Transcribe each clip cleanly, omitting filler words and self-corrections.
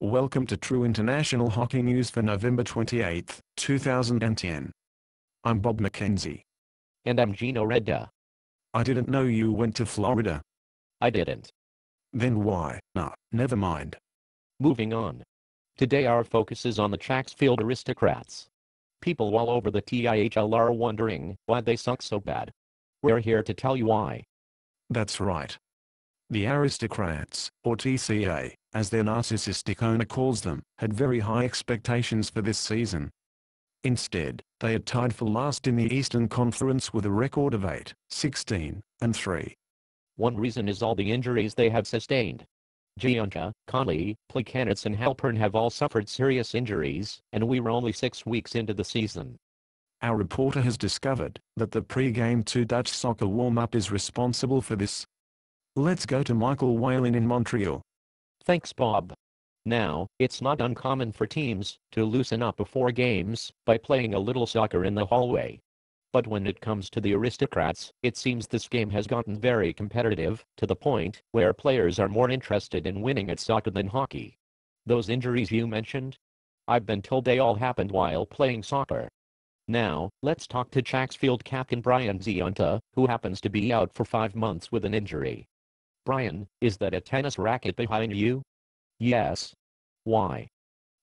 Welcome to True International Hockey News for November 28, 2010. I'm Bob McKenzie. And I'm Gino Redda. I didn't know you went to Florida. I didn't. Then why? Nah, never mind. Moving on. Today our focus is on the Chatsfield Aristocrats. People all over the TIHL are wondering why they suck so bad. We're here to tell you why. That's right. The Aristocrats, or TCA, as their narcissistic owner calls them, had very high expectations for this season. Instead, they had tied for last in the Eastern Conference with a record of 8, 16, and 3. One reason is all the injuries they have sustained. Gionta, Conley, Plekanec and Halpern have all suffered serious injuries, and we were only 6 weeks into the season. Our reporter has discovered that the pre-game 2 Dutch soccer warm-up is responsible for this. Let's go to Michael Whalen in Montreal. Thanks, Bob. Now, it's not uncommon for teams to loosen up before games by playing a little soccer in the hallway. But when it comes to the Aristocrats, it seems this game has gotten very competitive, to the point where players are more interested in winning at soccer than hockey. Those injuries you mentioned? I've been told they all happened while playing soccer. Now, let's talk to Chatsfield captain Brian Gionta, who happens to be out for 5 months with an injury. Brian, is that a tennis racket behind you? Yes. Why?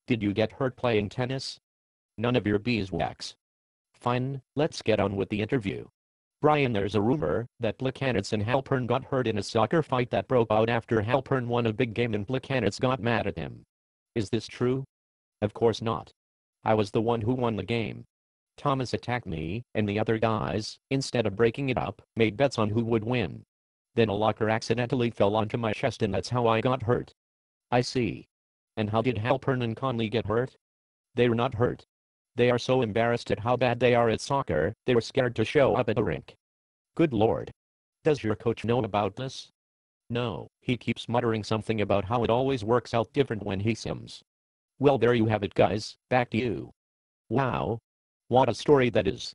Did you get hurt playing tennis? None of your beeswax. Fine, let's get on with the interview. Brian, there's a rumor that Plekanec and Halpern got hurt in a soccer fight that broke out after Halpern won a big game and Plekanec got mad at him. Is this true? Of course not. I was the one who won the game. Thomas attacked me, and the other guys, instead of breaking it up, made bets on who would win. Then a locker accidentally fell onto my chest and that's how I got hurt. I see. And how did Halpern and Conley get hurt? They were not hurt. They are so embarrassed at how bad they are at soccer, they were scared to show up at the rink. Good Lord. Does your coach know about this? No, he keeps muttering something about how it always works out different when he sims. Well, there you have it, guys, back to you. Wow. What a story that is.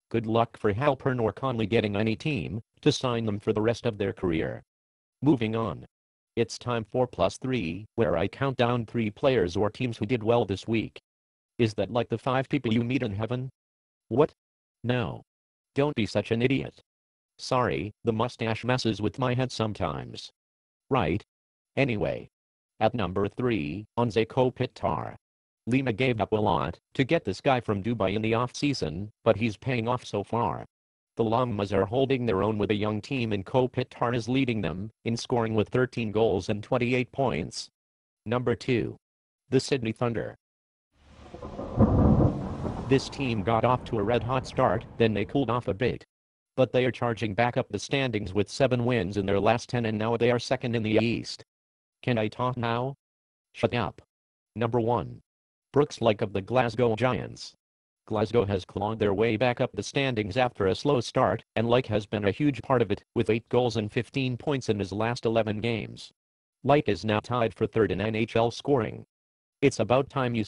Good luck for Halpern or Conley getting any team to sign them for the rest of their career. Moving on. It's time for Plus 3, where I count down 3 players or teams who did well this week. Is that like the 5 people you meet in heaven? What? No. Don't be such an idiot. Sorry, the mustache messes with my head sometimes. Right. Anyway. At number 3, Anze Kopitar. Lima gave up a lot to get this guy from Dubai in the off-season, but he's paying off so far. The Llamas are holding their own with a young team and Kopitar is leading them in scoring with 13 goals and 28 points. Number 2. The Sydney Thunder. This team got off to a red-hot start, then they cooled off a bit. But they are charging back up the standings with 7 wins in their last 10 and now they are second in the East. Can I talk now? Shut up. Number 1. Brooks Lake of the Glasgow Giants. Glasgow has clawed their way back up the standings after a slow start, and Lake has been a huge part of it, with 8 goals and 15 points in his last 11 games. Lake is now tied for 3rd in NHL scoring. It's about time you